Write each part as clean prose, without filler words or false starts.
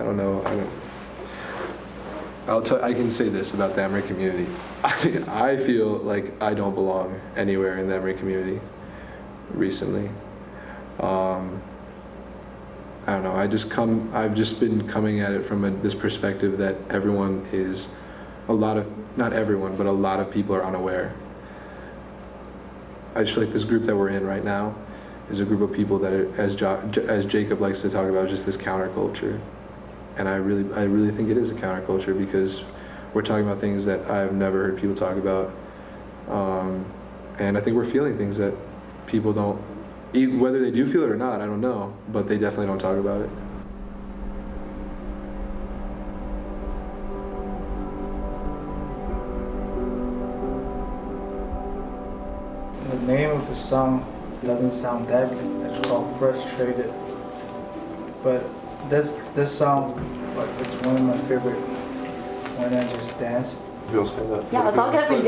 don't know. I can say this about the Emory community. I feel like I don't belong anywhere in the Emory community recently. I don't know. I've just been coming at it from this perspective that everyone is, not everyone, but a lot of people are unaware. I just feel like this group that we're in right now is a group of people that are, as Jacob likes to talk about, just this counterculture. And I really think it is a counterculture because we're talking about things that I've never heard people talk about. And I think we're feeling things that people don't, whether they do feel it or not, I don't know, but they definitely don't talk about it. The name of the song doesn't sound that good. It's called Frustrated. But this song, like, it's one of my favorite when I just dance. You'll stand up. Yeah, let's all get up and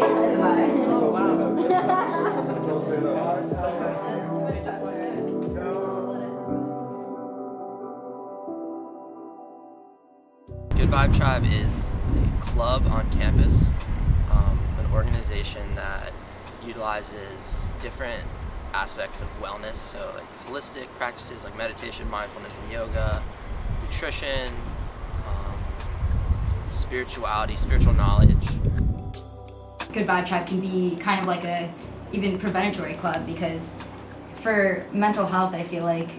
Good Vibe Tribe is a club on campus, an organization that utilizes different aspects of wellness, so like holistic practices like meditation, mindfulness, and yoga, nutrition, spirituality, spiritual knowledge. Good Vibe Tribe can be kind of like a even preventatory club because for mental health, I feel like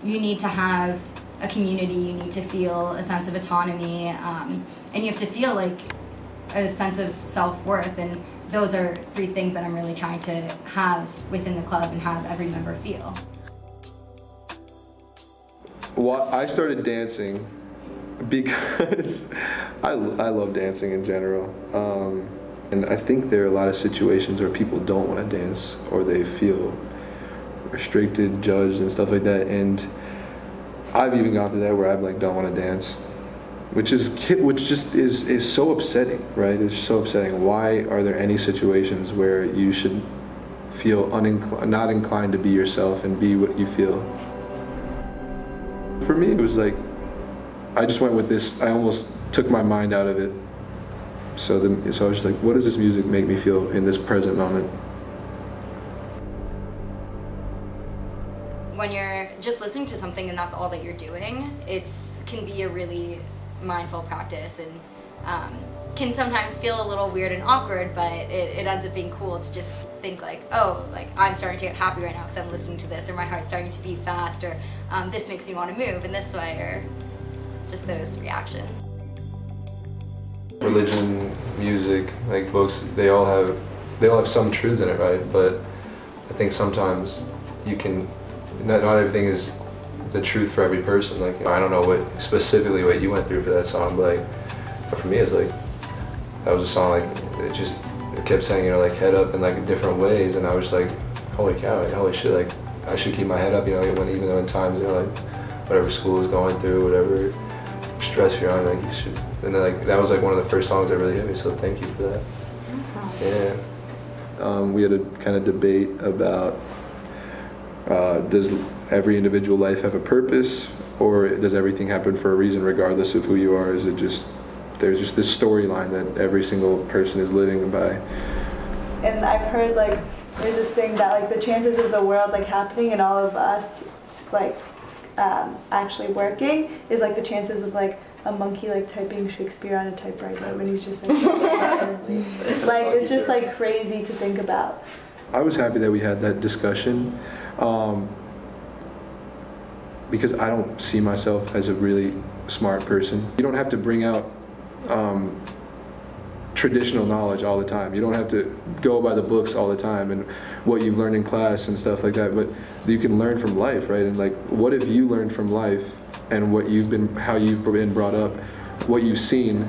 you need to have a community, you need to feel a sense of autonomy, and you have to feel like a sense of self-worth, and those are three things that I'm really trying to have within the club and have every member feel. Well, I started dancing because I love dancing in general. And I think there are a lot of situations where people don't want to dance or they feel restricted, judged, and stuff like that. And I've even gone through that where I don't want to dance, which just is so upsetting, right? It's so upsetting. Why are there any situations where you should feel not inclined to be yourself and be what you feel? For me, it was like I just went with this. I almost took my mind out of it. So I was just like, what does this music make me feel in this present moment? When you're just listening to something and that's all that you're doing, it can be a really mindful practice and can sometimes feel a little weird and awkward, but it ends up being cool to just think like, oh, like I'm starting to get happy right now because I'm listening to this, or my heart's starting to beat fast, or this makes me want to move in this way, or just those reactions. Religion, music, like books, they all have some truths in it, right? But I think sometimes not everything is the truth for every person. Like, I don't know specifically what you went through for that song, but for me it's like that was a song like it kept saying, like head up in like different ways, and I was like, holy cow, like, holy shit, like I should keep my head up, even though in times, like whatever school is going through, whatever stress you're on, like you should. And then like that was like one of the first songs that really hit me, so thank you for that. Yeah. We had a kind of debate about does every individual life have a purpose, or does everything happen for a reason regardless of who you are? Is it just there's just this storyline that every single person is living by? And I've heard like there's this thing that like the chances of the world like happening and all of us like actually working is like the chances of like a monkey like typing Shakespeare on a typewriter when he's just like it's just like crazy to think about. I was happy that we had that discussion because I don't see myself as a really smart person. You don't have to bring out traditional knowledge all the time. You don't have to go by the books all the time and what you've learned in class and stuff like that, but you can learn from life, right? And like, what have you learned from life and how you've been brought up, what you've seen,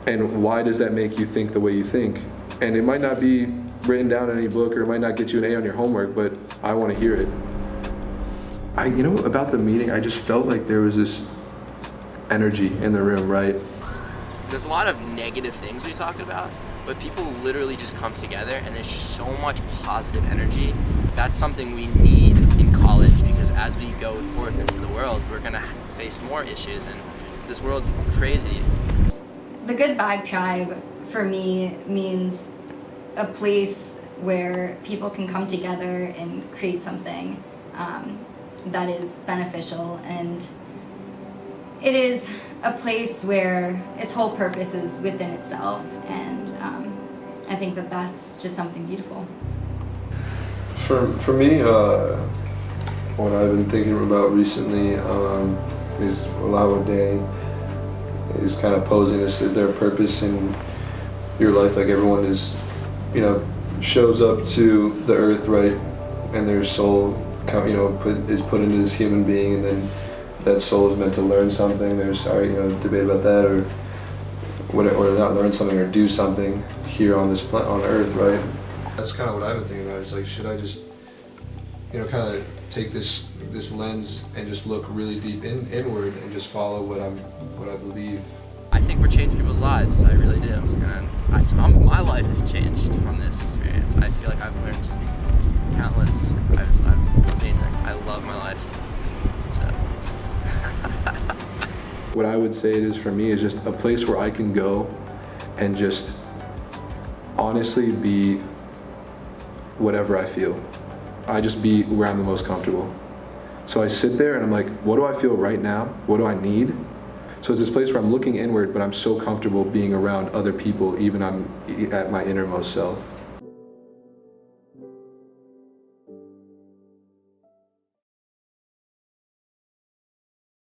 and why does that make you think the way you think? And it might not be written down in any book, or it might not get you an A on your homework, but I want to hear it. About the meeting, I just felt like there was this energy in the room, right? There's a lot of negative things we talk about, but people literally just come together and there's so much positive energy. That's something we need in college, because as we go forth into the world, we're gonna face more issues, and this world's crazy. The Good Vibe Tribe for me means a place where people can come together and create something that is beneficial, and it is a place where its whole purpose is within itself, and I think that that's just something beautiful. For me, what I've been thinking about recently is Alawa Day is kind of posing this as their purpose in your life. Like everyone is, shows up to the earth, right, and their soul, is put into this human being, and then that soul is meant to learn something. There's debate about that, or not learn something or do something here on this on earth, right? That's kind of what I've been thinking about. It's like, should I just, kind of take this lens and just look really deep inward and just follow what I believe. I think we're changing people's lives. I really do. And my life has changed from this experience. I feel like I've learned countless. It's amazing. I love my life. So. What I would say it is for me is just a place where I can go and just honestly be whatever I feel. I just be where I'm the most comfortable. So I sit there and I'm like, what do I feel right now? What do I need? So it's this place where I'm looking inward, but I'm so comfortable being around other people, even I'm at my innermost self.